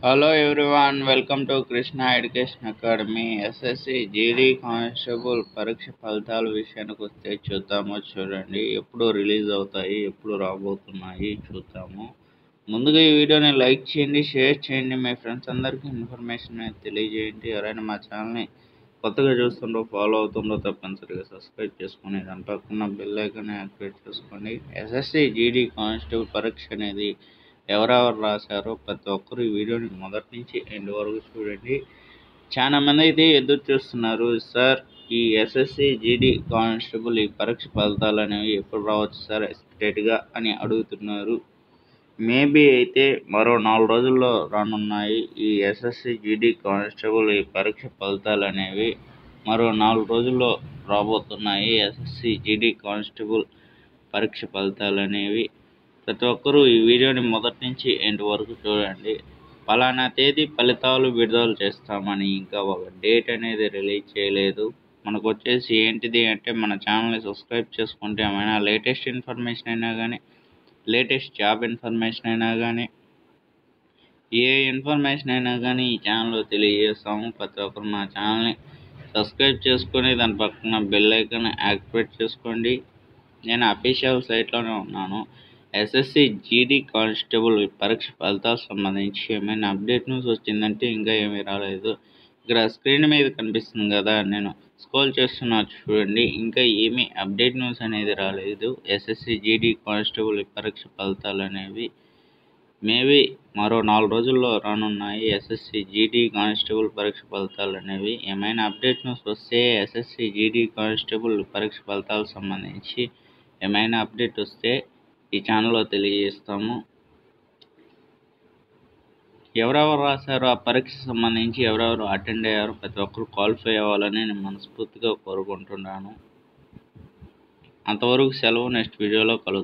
Hello everyone, welcome to Krishna Education Academy. SSC జీడీ constable పరీక్ష ఫలితాల విషయానికి వస్తే చూడండి. ఎప్పుడు రిలీజ్ అవుతాయి, ఎప్పుడు రాబోతున్నాయి చూద్దాము. ముందుగా ఈ వీడియోని లైక్ చేయండి, షేర్ చేయండి, మీ ఫ్రెండ్స్ అందరికీ ఇన్ఫర్మేషన్ తెలియజేయండి. ఎవరైనా మా ఛానల్ని కొత్తగా చూస్తుండో ఫాలో అవుతుండో తప్పనిసరిగా సబ్స్క్రైబ్ చేసుకొని దాని పక్కన బెల్ ఐకాన్ యాక్టివేట్ చేసుకోండి. SSC జీడీ కానిస్టేబుల్ పరీక్ష అనేది ఎవరెవరు రాశారో ప్రతి ఒక్కరు ఈ వీడియోని మొదటి నుంచి ఎండ్ వరకు చూడండి. చాలా మంది అయితే ఎదురు చూస్తున్నారు, సార్ ఈ SSC జీడీ కానిస్టేబుల్ ఈ పరీక్ష ఫలితాలు అనేవి ఎప్పుడు రావచ్చు సార్ ఎక్స్పెక్టెడ్గా అని అడుగుతున్నారు. మేబీ అయితే మరో 4 రోజుల్లో రానున్నాయి ఈ SSC జీడీ కానిస్టేబుల్ ఈ పరీక్ష ఫలితాలు అనేవి మరో 4 రోజుల్లో రాబోతున్నాయి. SSC జీడీ కానిస్టేబుల్ పరీక్ష ఫలితాలు అనేవి ప్రతి ఒక్కరూ ఈ వీడియోని మొదటి నుంచి ఎండ్ వరకు చూడండి. పలానా తేదీ ఫలితాలు విడుదల చేస్తామని ఇంకా ఒక డేట్ అనేది రిలీజ్ చేయలేదు. మనకు వచ్చేసి ఏంటిది అంటే మన ఛానల్ని సబ్స్క్రైబ్ చేసుకుంటే ఏమైనా లేటెస్ట్ ఇన్ఫర్మేషన్ అయినా కానీ, లేటెస్ట్ జాబ్ ఇన్ఫర్మేషన్ అయినా కానీ, ఏ ఇన్ఫర్మేషన్ అయినా కానీ ఈ ఛానల్లో తెలియజేస్తాము. ప్రతి ఒక్కరు మా ఛానల్ని సబ్స్క్రైబ్ చేసుకొని దాని పక్కన బెల్ ఐకాన్ యాక్టివేట్ చేసుకోండి. నేను అఫీషియల్ సైట్లోనే ఉన్నాను. SSC జీడీ కానిస్టేబుల్ పరీక్ష ఫలితాలకు సంబంధించి ఏమైనా అప్డేట్ న్యూస్ వచ్చిందంటే ఇంకా ఏమీ రాలేదు. ఇక్కడ స్క్రీన్ మీద కనిపిస్తుంది కదా, నేను స్క్రోల్ చేస్తున్నా చూడండి, ఇంకా ఏమీ అప్డేట్ న్యూస్ అనేది రాలేదు. SSC జీడీ కానిస్టేబుల్ పరీక్ష ఫలితాలు అనేవి మేబీ మరో 4 రోజుల్లో రానున్నాయి. SSC జీడీ కానిస్టేబుల్ పరీక్ష ఫలితాలు అనేవి ఏమైనా అప్డేట్ న్యూస్ వస్తే SSC జీడీ కానిస్టేబుల్ పరీక్ష ఫలితాలకు సంబంధించి ఏమైనా అప్డేట్ వస్తే ఈ ఛానల్లో తెలియజేస్తాము. ఎవరెవరు రాశారో ఆ పరీక్షకు సంబంధించి ఎవరెవరు అటెండ్ అయ్యారో ప్రతి ఒక్కరు క్వాలిఫై అవ్వాలని నేను మనస్ఫూర్తిగా కోరుకుంటున్నాను. అంతవరకు సెలవు. నెక్స్ట్ వీడియోలో కలుద్దాం.